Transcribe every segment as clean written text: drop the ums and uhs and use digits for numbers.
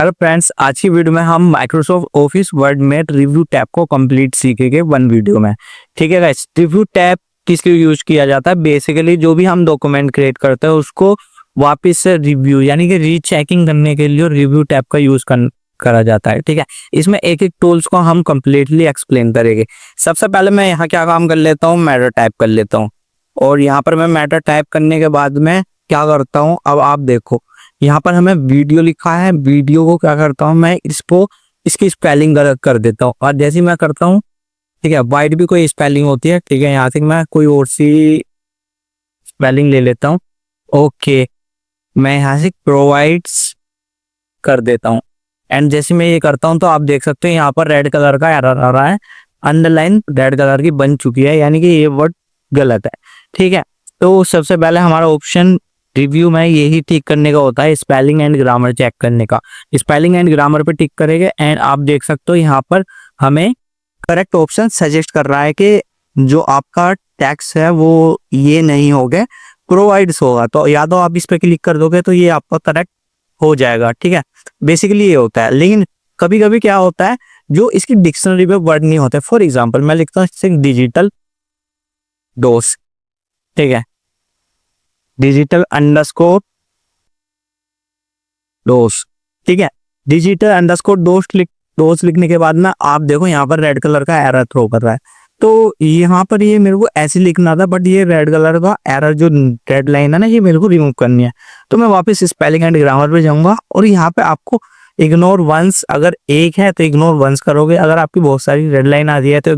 Hello friends, आज की video में हम माइक्रोसॉफ्ट ऑफिस वर्ड में रिव्यू टैब को कंप्लीट सीखेंगे वन वीडियो में। ठीक है गाइस, रिव्यू टैब किस लिए यूज किया जाता है? बेसिकली जो भी हम डॉक्यूमेंट क्रिएट करते हैं उसको वापस से रिव्यू यानी कि रीचेकिंग करने के लिए रिव्यू टैब का यूज करा जाता है। ठीक है, इसमें एक एक टूल्स को हम कंप्लीटली एक्सप्लेन करेंगे। सबसे पहले मैं यहाँ क्या काम कर लेता हूँ, मैटर टाइप कर लेता हूँ। और यहाँ पर मैं मैटर टाइप करने के बाद में क्या करता हूँ, अब आप देखो यहाँ पर हमें वीडियो लिखा है। वीडियो को क्या करता हूँ मैं, इसको इसकी स्पेलिंग गलत कर देता हूँ। और जैसे मैं करता हूँ, ठीक है, वाइड भी कोई स्पेलिंग होती है। ठीक है, यहाँ से मैं कोई और सी स्पेलिंग ले लेता हूँ। ओके, मैं यहाँ से प्रोवाइड्स कर देता हूँ। एंड जैसे मैं ये करता हूँ तो आप देख सकते हैं यहाँ पर रेड कलर का एरर आ रहा है, अंडरलाइन रेड कलर की बन चुकी है, यानी कि ये वर्ड गलत है। ठीक है, तो सबसे पहले हमारा ऑप्शन रिव्यू में यही टिक करने का होता है, स्पेलिंग एंड ग्रामर चेक करने का। स्पेलिंग एंड ग्रामर पे टिक करेंगे एंड आप देख सकते हो यहाँ पर हमें करेक्ट ऑप्शन सजेस्ट कर रहा है कि जो आपका टैक्स है वो ये नहीं होगा, प्रोवाइड्स होगा। तो या तो आप इस पे क्लिक कर दोगे तो ये आपका करेक्ट हो जाएगा। ठीक है, बेसिकली ये होता है। लेकिन कभी कभी क्या होता है, जो इसकी डिक्शनरी पे वर्ड नहीं होते। फॉर एग्जाम्पल मैं लिखता हूँ डिजिटल डोस, ठीक है, डिजिटल अंडरस्कोर डोस। ठीक है, डिजिटल अंडरस्कोर डोस लिखने के बाद में आप देखो यहाँ पर रेड कलर का एरर थ्रो कर रहा है। तो यहाँ पर ये मेरे को ऐसे लिखना था, बट ये रेड कलर का एरर जो रेड लाइन है ना, ये मेरे को रिमूव करनी है। तो मैं वापस स्पेलिंग एंड ग्रामर पे जाऊंगा और यहाँ पे आपको इग्नोर वंस, अगर एक है तो इग्नोर वंस करोगे, अगर आपकी बहुत सारी रेड लाइन आ रही है तो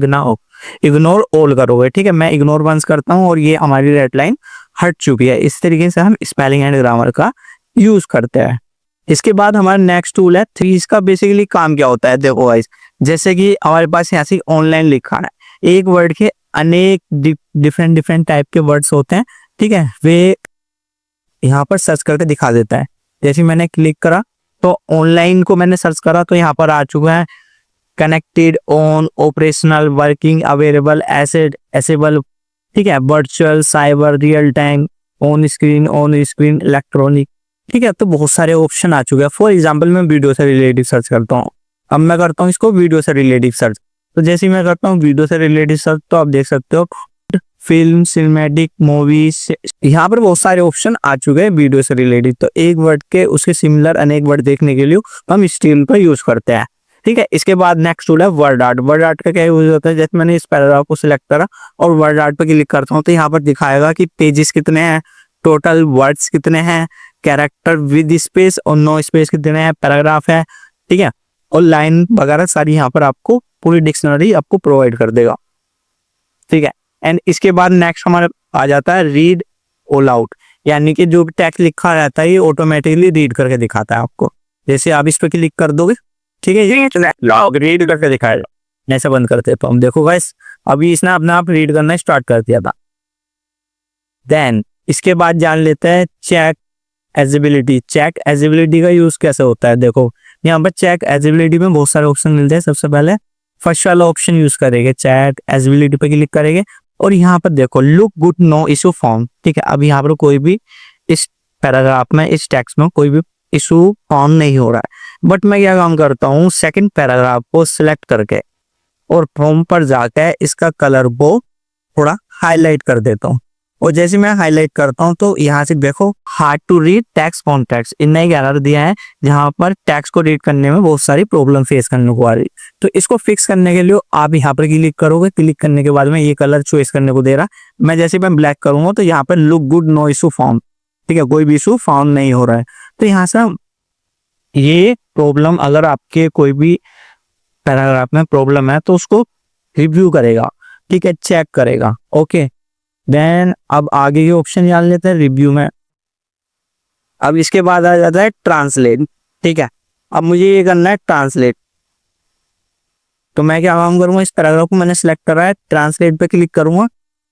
इग्नोर ऑल करोगे। ठीक है, मैं इग्नोर वंस करता हूँ और ये हमारी रेड लाइन हट चुकी है। इस तरीके से हम स्पेलिंग एंड ग्रामर का यूज करते हैं। इसके बाद हमारा नेक्स्ट टूल है थ्री। इसका बेसिकली काम क्या होता है, देखो गाइस, जैसे कि हमारे पास यहाँ से ऑनलाइन लिखा है, एक वर्ड के अनेक डिफरेंट टाइप के वर्ड्स होते हैं। ठीक है, वे यहाँ पर सर्च करके दिखा देता है। जैसे मैंने क्लिक करा तो ऑनलाइन को मैंने सर्च करा तो यहाँ पर आ चुका है connected, on, operational, working, available, accessed, accessible. ठीक है, virtual, cyber, real time, on screen, electronic. ठीक है, तो बहुत सारे ऑप्शन आ चुके हैं। फॉर एग्जांपल मैं वीडियो से रिलेटेड सर्च करता हूँ। अब मैं करता हूँ इसको वीडियो से रिलेटेड सर्च। तो जैसे मैं करता हूँ वीडियो से रिलेटेड सर्च तो आप देख सकते हो फिल्म, सिनेमैटिक, मूवीज, यहाँ पर बहुत सारे ऑप्शन आ चुके हैं वीडियो से रिलेटेड। तो एक वर्ड के उसके सिमिलर अनेक वर्ड देखने के लिए हम इस टूल का यूज करते हैं। ठीक है, इसके बाद नेक्स्ट टूल है वर्ड आर्ट। वर्ड आर्ट का क्या यूज होता है, जैसे मैंने इस पैराग्राफ को सिलेक्ट करा और वर्ड आर्ट पे क्लिक करता हूँ तो यहाँ पर दिखाएगा कि पेजेस कितने हैं, टोटल वर्ड्स कितने हैं, कैरेक्टर विद स्पेस और नो स्पेस कितने हैं, पैराग्राफ है। ठीक है, और लाइन वगैरह सारी यहाँ पर आपको पूरी डिक्शनरी आपको प्रोवाइड कर देगा। ठीक है, एंड इसके बाद नेक्स्ट हमारा आ जाता है रीड ऑल आउट, यानी कि जो भी टेक्स्ट लिखा रहता है ये ऑटोमेटिकली रीड करके दिखाता है आपको। जैसे आप इस पर क्लिक कर दोगे, ठीक है, ये रीड करके दिखाएगा। ऐसा बंद करते तो हम देखो गाइस, अभी इसने अपने आप रीड करना स्टार्ट कर दिया था। देन इसके बाद जान लेते हैं चेक एजिबिलिटी। चेक एजिबिलिटी का यूज कैसे होता है, देखो यहाँ पर चेक एजिबिलिटी में बहुत सारे ऑप्शन मिलते हैं। सबसे पहले फर्स्ट वाला ऑप्शन यूज करेंगे, चेक एजिबिलिटी पे क्लिक करेंगे और यहाँ पर देखो look good no issue found. ठीक है, अब यहाँ पर कोई भी इस पैराग्राफ में, इस टेक्स्ट में कोई भी इशू फाउंड नहीं हो रहा है। बट मैं क्या काम करता हूँ, सेकंड पैराग्राफ को सिलेक्ट करके और फॉर्म पर जाके इसका कलर को थोड़ा हाईलाइट कर देता हूँ। और जैसे मैं हाईलाइट करता हूँ तो यहाँ से देखो hard to read text font text, इनने एक एरर दिया है जहाँ पर टेक्स्ट को रीड करने में बहुत सारी प्रॉब्लम फेस करने को आ रही। तो इसको फिक्स करने के लिए आप यहाँ पर क्लिक करोगे। क्लिक करने के बाद में ये कलर चॉइस करने को दे रहा। मैं जैसे मैं ब्लैक करूंगा तो यहाँ पर look good no issue found. ठीक है, कोई भी इशू फाउंड नहीं हो रहा है। तो यहाँ से ये प्रॉब्लम, अगर आपके कोई भी पैराग्राफ में प्रॉब्लम है तो उसको रिव्यू करेगा। ठीक है, चेक करेगा। ओके, देन अब आगे के ऑप्शन जान लेते हैं रिव्यू में। अब इसके बाद आ जाता है ट्रांसलेट। ठीक है, अब मुझे ये करना है ट्रांसलेट। तो मैं क्या काम करूंगा, इस पैराग्राफ को मैंने सिलेक्ट करा है, ट्रांसलेट पे क्लिक करूंगा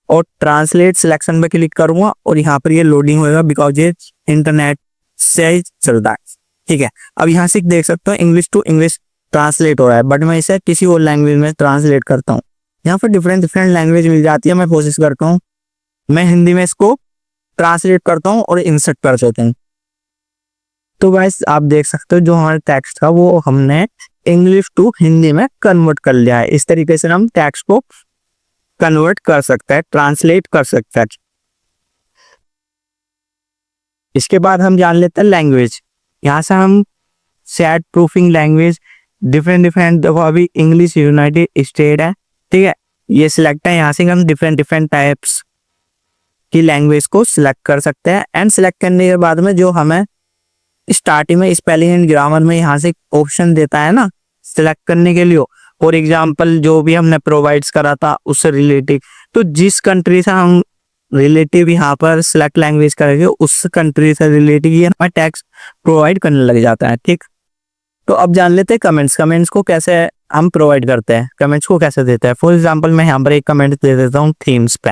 और ट्रांसलेट सिलेक्शन पे क्लिक करूंगा और यहाँ पर ये लोडिंग होगा बिकॉज ये इंटरनेट से चल रहा है। ठीक है, अब यहाँ से देख सकते हो इंग्लिश टू इंग्लिश ट्रांसलेट हो रहा है, बट मैं इसे किसी और लैंग्वेज में ट्रांसलेट करता हूँ। यहाँ पर डिफरेंट लैंग्वेज मिल जाती है। मैं कोशिश करता हूँ मैं हिंदी में इसको ट्रांसलेट करता हूँ और इंसर्ट कर देता हूँ। तो गाइस आप देख सकते हो जो हमारा टेक्स्ट था वो हमने इंग्लिश टू हिंदी में कन्वर्ट कर लिया है। इस तरीके से हम टेक्स्ट को कन्वर्ट कर सकते हैं, ट्रांसलेट कर सकते हैं। इसके बाद हम जान लेते हैं लैंग्वेज। यहाँ से हम set proofing language different different, देखो अभी इंग्लिश यूनाइटेड स्टेट है, ठीक है, ये सिलेक्ट है। यहाँ से हम डिफरेंट डिफरेंट टाइप्स की लैंग्वेज को सिलेक्ट कर सकते हैं। एंड सिलेक्ट करने के बाद में जो हमें स्टार्टिंग में स्पेलिंग एंड ग्रामर में यहाँ से ऑप्शन देता है ना सिलेक्ट करने के लिए, फॉर एग्जाम्पल जो भी हमने प्रोवाइड्स करा था उससे रिलेटिव, तो जिस कंट्री से हम रिलेटिव यहाँ पर सिलेक्ट लैंग्वेज करेंगे उस कंट्री से रिलेटिव ये हमें टैक्स प्रोवाइड करने लग जाता है। ठीक, तो अब जान लेते हैं कमेंट्स को कैसे हम प्रोवाइड करते हैं, कमेंट्स को कैसे देते हैं। फॉर एग्जांपल मैं यहाँ पर एक कमेंट दे देता हूँ थीम्स पे,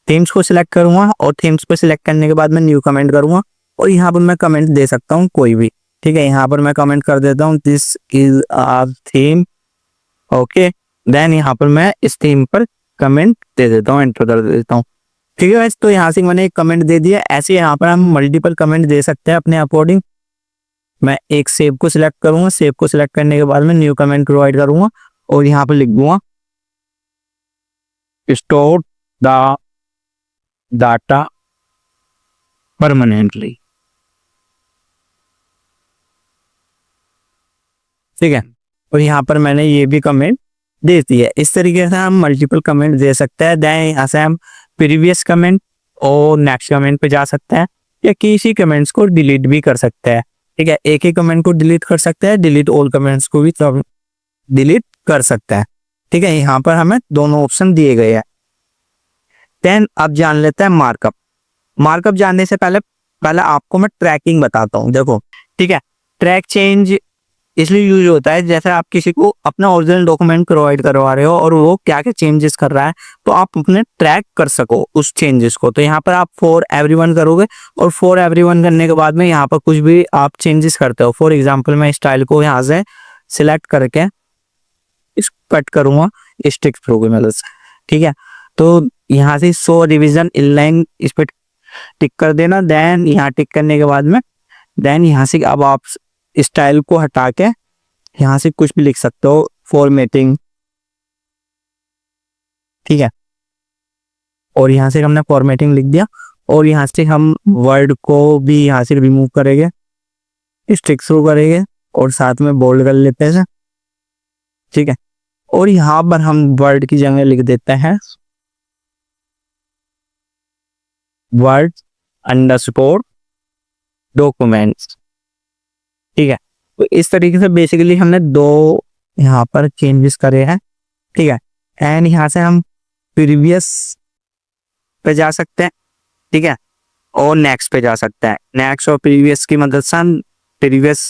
थीम्स को सिलेक्ट करूंगा और थीम्स पे सिलेक्ट करने के बाद मैं न्यू कमेंट करूंगा और यहाँ पर मैं कमेंट दे सकता हूँ कोई भी। ठीक है, यहाँ पर मैं कमेंट कर देता हूँ this is our theme, okay, then यहाँ पर मैं इस थीम पर कमेंट दे देता हूँ, एंटर कर देता हूँ। ठीक है, तो यहाँ से मैंने एक कमेंट दे दिया। ऐसे यहाँ पर हम मल्टीपल कमेंट दे सकते हैं अपने अकॉर्डिंग। मैं एक सेव को सिलेक्ट करूंगा, सेव को सिलेक्ट करने के बाद में न्यू कमेंट प्रोवाइड करूंगा और यहाँ पर लिख दूंगा स्टोर द डाटा परमानेंटली। ठीक है, और यहाँ पर मैंने ये भी कमेंट दे दी है। इस तरीके से हम मल्टीपल कमेंट दे सकते हैं। देन यहाँ से हम प्रीवियस कमेंट और नेक्स्ट कमेंट पे जा सकते हैं या किसी कमेंट्स को डिलीट भी कर सकते हैं। ठीक है, एक ही कमेंट को डिलीट कर सकते हैं, डिलीट ऑल कमेंट्स को भी डिलीट कर सकते हैं। ठीक है, यहाँ पर हमें दोनों ऑप्शन दिए गए हैं। देन अब जान लेते हैं मार्कअप। मार्कअप जानने से पहले आपको मैं ट्रैकिंग बताता हूँ। देखो, ठीक है, ट्रैक चेंज इसलिए यूज होता है जैसे आप किसी को अपना ओरिजिनल डॉक्यूमेंट प्रोवाइड करवा रहे हो और वो क्या क्या चेंजेस कर रहा है तो आप अपने ट्रैक कर सको उस चेंजेस को। तो यहाँ पर आप फॉर एवरीवन करोगे और फॉर एवरीवन करने के बाद में यहाँ पर कुछ भी आप चेंजेस करते हो। फॉर एग्जांपल मैं स्टाइल को यहाँ से सिलेक्ट करके इस कट करूंगा स्टिक थ्रू की मदद से। ठीक है, तो यहाँ से शो रिविजन इनलाइन इस पर टिक कर देना। देन यहाँ टिक करने के बाद में देन यहाँ से अब आप स्टाइल को हटा के यहाँ से कुछ भी लिख सकते हो, फॉर्मेटिंग। ठीक है, और यहाँ से हमने फॉर्मेटिंग लिख दिया और यहाँ से हम वर्ड को भी यहाँ से रिमूव करेंगे, स्टिक थ्रू करेंगे और साथ में बोल्ड कर लेते हैं। ठीक है, और यहाँ पर हम वर्ड की जगह लिख देते हैं वर्ड अंडरस्कोर डॉक्यूमेंट्स। ठीक है, तो इस तरीके से बेसिकली हमने दो यहाँ पर चेंजेस करे हैं। ठीक है, एंड यहाँ से हम प्रीवियस पे जा सकते हैं। ठीक है, और नेक्स्ट पे जा सकते हैं। नेक्स्ट और प्रीवियस की मदद से हम प्रीवियस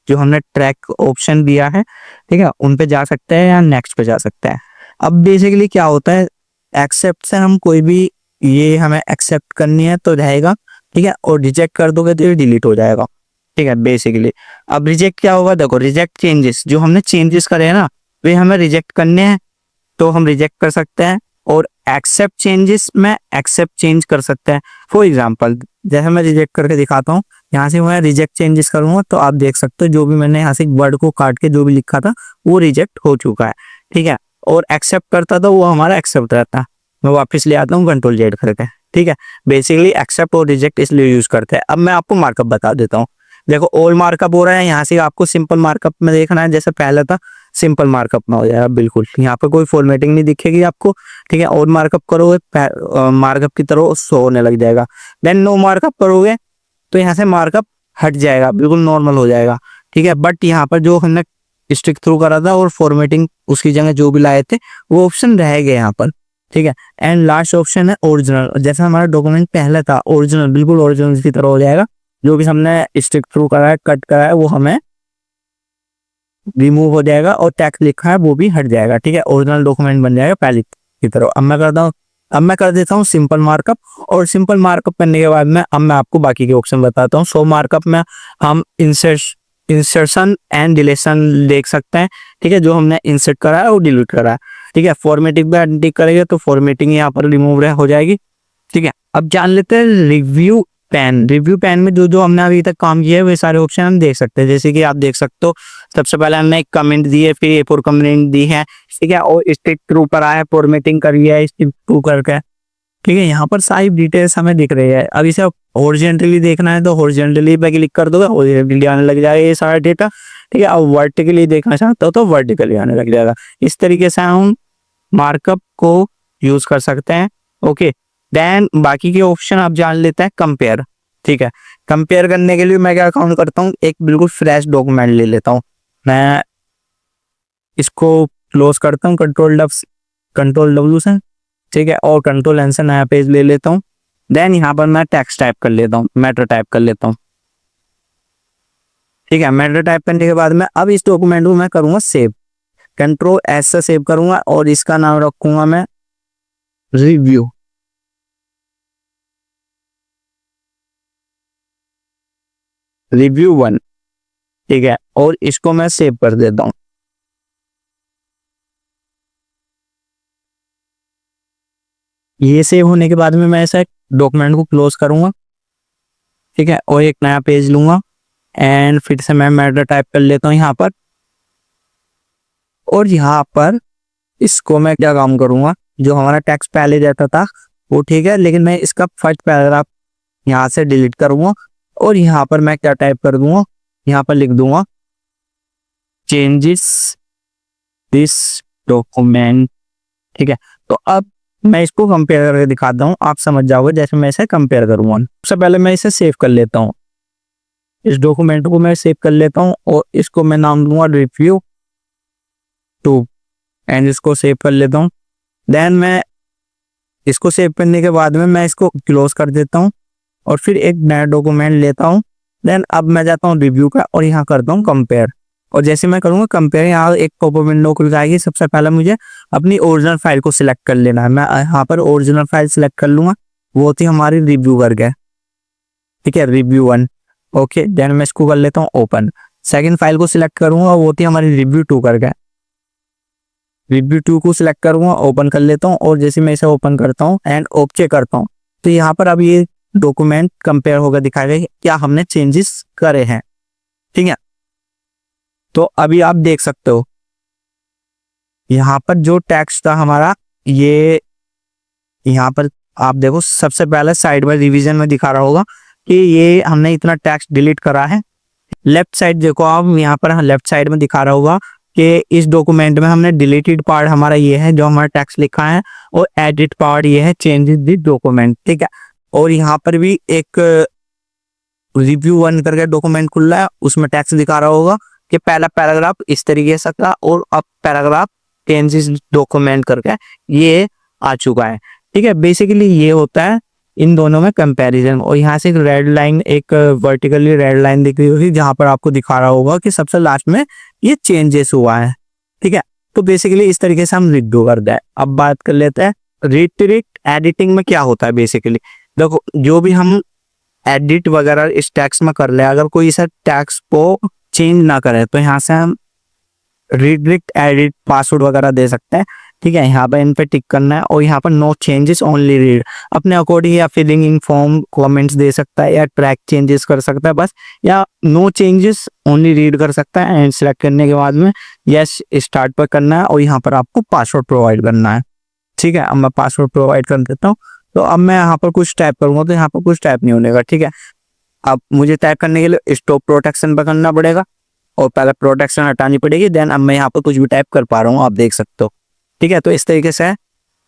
जो हमने ट्रैक ऑप्शन दिया है, ठीक है, उन पे जा सकते हैं या नेक्स्ट पे जा सकते हैं। अब बेसिकली क्या होता है, एक्सेप्ट से हम कोई भी ये हमें एक्सेप्ट करनी है तो रहेगा। ठीक है, और रिजेक्ट कर दोगे तो ये डिलीट हो जाएगा। ठीक है, बेसिकली अब रिजेक्ट क्या होगा, देखो रिजेक्ट चेंजेस, जो हमने चेंजेस करे हैं ना वे हमें रिजेक्ट करने हैं तो हम रिजेक्ट कर सकते हैं। और एक्सेप्ट चेंजेस में एक्सेप्ट चेंज कर सकते हैं। फॉर एग्जांपल जैसे मैं रिजेक्ट करके दिखाता हूँ, यहाँ से मैं रिजेक्ट चेंजेस करूंगा तो आप देख सकते हो जो भी मैंने यहाँ से वर्ड को काट के जो भी लिखा था वो रिजेक्ट हो चुका है। ठीक है, और एक्सेप्ट करता था वो हमारा एक्सेप्ट रहता है। मैं वापस ले आता हूँ कंट्रोल जेड करके। ठीक है, बेसिकली एक्सेप्ट और रिजेक्ट इसलिए यूज करते हैं। अब मैं आपको मार्कअप बता देता हूँ। देखो ऑल मार्कअप हो रहा है, यहाँ से आपको सिंपल मार्कअप में देखना है, जैसे पहले था सिंपल मार्कअप में हो जाएगा बिल्कुल। यहाँ पर कोई फॉर्मेटिंग नहीं दिखेगी आपको। ठीक है, और मार्कअप करोगे मार्कअप की तरह शो होने लग जाएगा। देन नो मार्कअप करोगे तो यहाँ से मार्कअप हट जाएगा, बिल्कुल नॉर्मल हो जाएगा। ठीक है, बट यहाँ पर जो हमने स्टिक थ्रू करा था और फॉर्मेटिंग उसकी जगह जो भी लाए थे वो ऑप्शन रह गए यहाँ पर। ठीक है, एंड लास्ट ऑप्शन है ओरिजिनल। जैसे हमारा डॉक्यूमेंट पहले था ओरिजिनल, बिल्कुल ओरिजिनल की तरह हो जाएगा। जो भी हमने स्टिक थ्रू करा है, कट करा है, वो हमें रिमूव हो जाएगा और टैक्स लिखा है वो भी हट जाएगा। ठीक है, ओरिजिनल डॉक्यूमेंट बन जाएगा पहले की तरह। अब मैं कर देता हूँ सिंपल मार्कअप, और सिंपल मार्कअप करने के बाद में अब मैं आपको बाकी के ऑप्शन बताता हूँ। सो मार्कअप में हम इंसर्शन एंड डिलीशन देख सकते हैं। ठीक है, जो हमने इंसर्ट करा है और डिलीट करा है। ठीक है, फॉर्मेटिंग पे टिक करेंगे तो फॉर्मेटिंग यहाँ पर रिमूव हो जाएगी। ठीक है, अब जान लेते हैं रिव्यू पैन, रिव्यू पैन में जो जो हमने अभी तक काम किया है वे सारे ऑप्शन हम देख सकते हैं। जैसे कि आप देख सकते हो सबसे पहले हमने एक कमेंट दी है, फिर ए फोर कमेंट दी है, ठीक है, और स्टिक थ्रू पर आया, फॉर्मेटिंग करी है स्टिक थ्रू करके, ठीक है। यहाँ पर सारी डिटेल्स हमें दिख रही है। अब इसे हॉरिजॉन्टली देखना है तो हॉरिजॉन्टली पे क्लिक कर दोगे, हॉरिजॉन्टली आने लग जाएगा ये सारा डेटा, ठीक है। अब वर्टिकली देखना चाहते हो तो वर्टिकली आने लग जाएगा। इस तरीके से हम मार्कअप को यूज कर सकते हैं। ओके, देन बाकी के ऑप्शन आप जान लेते हैं कंपेयर, ठीक है। कंपेयर करने के लिए मैं क्या काम करता हूँ, एक बिल्कुल फ्रेश डॉक्यूमेंट ले लेता हूँ, मैं इसको क्लोज करता हूँ कंट्रोल डब्ल्यू से, ठीक है, और कंट्रोल एन से नया पेज ले लेता हूँ। देन यहाँ पर मैं टेक्स्ट टाइप कर लेता हूँ, मैटर टाइप कर लेता हूँ, ठीक है। मैटर टाइप करने के बाद में अब इस डॉक्यूमेंट को मैं करूंगा सेव, कंट्रोल एस से सेव करूंगा और इसका नाम रखूंगा मैं रिव्यू, रिव्यू 1, ठीक है, और इसको मैं सेव कर देता हूँ। ये सेव होने के बाद में मैं ऐसा डॉक्यूमेंट को क्लोज करूंगा, ठीक है, और एक नया पेज लूंगा एंड फिर से मैं मैटर टाइप कर लेता हूँ यहाँ पर, और यहाँ पर इसको मैं क्या काम करूंगा, जो हमारा टेक्स्ट पहले रहता था वो ठीक है, लेकिन मैं इसका फर्स्ट पैराग्राफ यहाँ से डिलीट करूंगा और यहाँ पर मैं क्या टाइप कर दूंगा, यहाँ पर लिख दूंगा चेंजेस दिस डॉक्यूमेंट, ठीक है। तो अब मैं इसको कंपेयर करके दिखाता हूँ, आप समझ जाओगे जैसे मैं इसे कंपेयर करूंगा। सबसे पहले मैं इसे सेव कर लेता हूँ, इस डॉक्यूमेंट को मैं सेव कर लेता हूँ और इसको मैं नाम दूंगा रिव्यू 2 एंड इसको सेव कर लेता हूँ। देन मैं इसको सेव करने के बाद में मैं इसको क्लोज कर देता हूँ और फिर एक नया डॉक्यूमेंट लेता हूँ। देन अब मैं जाता हूँ रिव्यू का और यहाँ करता हूँ कंपेयर, और जैसे मैं करूँगा कंपेयर यहाँ एक पॉपअप विंडो खुल जाएगी। सबसे पहले मुझे अपनी ओरिजिनल फाइल को सिलेक्ट कर लेना है, मैं यहाँ पर ओरिजिनल फाइल सिलेक्ट कर लूंगा, वो थी हमारी रिव्यू करके, ठीक है, रिव्यू 1। ओके, देन मैं इसको कर लेता हूँ ओपन। सेकंड फाइल को सिलेक्ट करूंगा, वो थी हमारी रिव्यू 2 करके, रिव्यू 2 को सिलेक्ट करूंगा, ओपन कर लेता हूँ, और जैसे मैं इसे ओपन करता हूँ एंड ओके करता हूँ तो यहाँ पर अब ये डॉक्यूमेंट कंपेयर होकर दिखाएगा क्या हमने चेंजेस करे हैं, ठीक है। तो अभी आप देख सकते हो यहाँ पर जो टेक्स्ट था हमारा, ये यहाँ पर आप देखो सबसे पहले साइड में रिवीजन में दिखा रहा होगा कि ये हमने इतना टेक्स्ट डिलीट करा है। लेफ्ट साइड देखो आप, यहाँ पर लेफ्ट साइड में दिखा रहा होगा कि इस डॉक्यूमेंट में हमने डिलीटेड पार्ट हमारा ये है जो हमारा टेक्स्ट लिखा है, और एडिट पार्ट ये है चेंजेस द डॉक्यूमेंट, ठीक है। और यहाँ पर भी एक रिव्यू 1 करके डॉक्यूमेंट खुल रहा है, उसमें टेक्स्ट दिखा रहा होगा कि पहला पैराग्राफ इस तरीके से था और अब पैराग्राफ चेंजेस डॉक्यूमेंट करके ये आ चुका है, ठीक है। बेसिकली ये होता है इन दोनों में कंपैरिजन। और यहाँ से एक रेड लाइन, एक वर्टिकली रेड लाइन दिख रही होगी जहां पर आपको दिखा रहा होगा कि सबसे लास्ट में ये चेंजेस हुआ है, ठीक है। तो बेसिकली इस तरीके से हम रिव्यू करते हैं। अब बात कर लेते हैं रिट्रिक्ट एडिटिंग में क्या होता है। बेसिकली देखो, जो भी हम एडिट वगैरह इस टेक्स्ट में कर ले, अगर कोई इस टेक्स्ट को चेंज ना करे तो यहाँ से हम रिट्रिक्ट एडिट पासवर्ड वगैरह दे सकते हैं, ठीक है। यहाँ पर इन पे टिक करना है और यहाँ पर नो चेंजेस ओनली रीड, अपने अकॉर्डिंग या फिलिंग इन फॉर्म कमेंट्स दे सकता है या ट्रैक चेंजेस कर सकता है बस, या नो चेंजेस ओनली रीड कर सकता है। एंड सेलेक्ट करने के बाद में यस स्टार्ट पर करना है और यहाँ पर आपको पासवर्ड प्रोवाइड करना है, ठीक है। अब मैं पासवर्ड प्रोवाइड कर देता हूँ। तो अब मैं यहाँ पर कुछ टाइप करूंगा तो यहाँ पर कुछ टाइप नहीं होने का, ठीक है। अब मुझे टाइप करने के लिए स्टॉप प्रोटेक्शन पर करना पड़ेगा और पहले प्रोटेक्शन हटानी पड़ेगी। देन अब मैं यहाँ पर कुछ भी टाइप कर पा रहा हूँ, आप देख सकते हो, ठीक है। तो इस तरीके से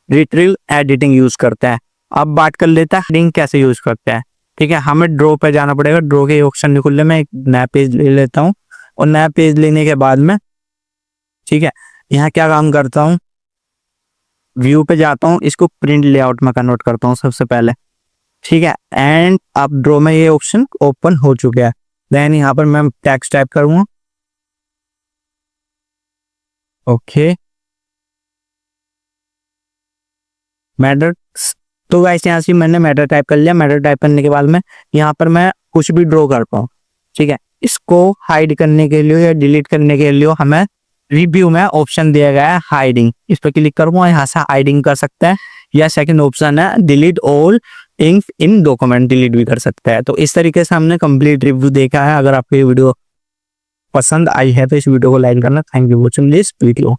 रिट्रीव एडिटिंग यूज करते हैं। अब बात कर लेते हैं हेडिंग कैसे यूज करते हैं, ठीक है। हमें ड्रॉ पे जाना पड़ेगा, ड्रॉ के ऑप्शन नहीं खुल रहे, मैं एक नया पेज ले लेता हूँ और नया पेज लेने के बाद में, ठीक है, यहाँ क्या काम करता हूँ, व्यू पे जाता हूँ, इसको प्रिंट लेआउट में कन्वर्ट करता हूँ सबसे पहले, ठीक है। एंड अब ड्रॉ में ये ऑप्शन ओपन हो चुका है। देन यहाँ पर मैं टेक्स्ट टाइप करूंगा, ओके, मैटर। तो गाइस यहाँ से मैंने मैटर टाइप कर लिया। मैटर टाइप करने के बाद में यहाँ पर मैं कुछ भी ड्रॉ करता हूँ, ठीक है। इसको हाइड करने के लिए या डिलीट करने के लिए हमें रिव्यू में ऑप्शन दिया गया है हाइडिंग, इस पर क्लिक करूंगा, यहाँ से हाइडिंग कर सकते हैं। या सेकंड ऑप्शन है डिलीट ऑल इंक इन डॉक्यूमेंट डिलीट भी कर सकता है। तो इस तरीके से हमने कंप्लीट रिव्यू देखा है। अगर आपको ये वीडियो पसंद आई है तो इस वीडियो को लाइक करना। Thank you watching this video.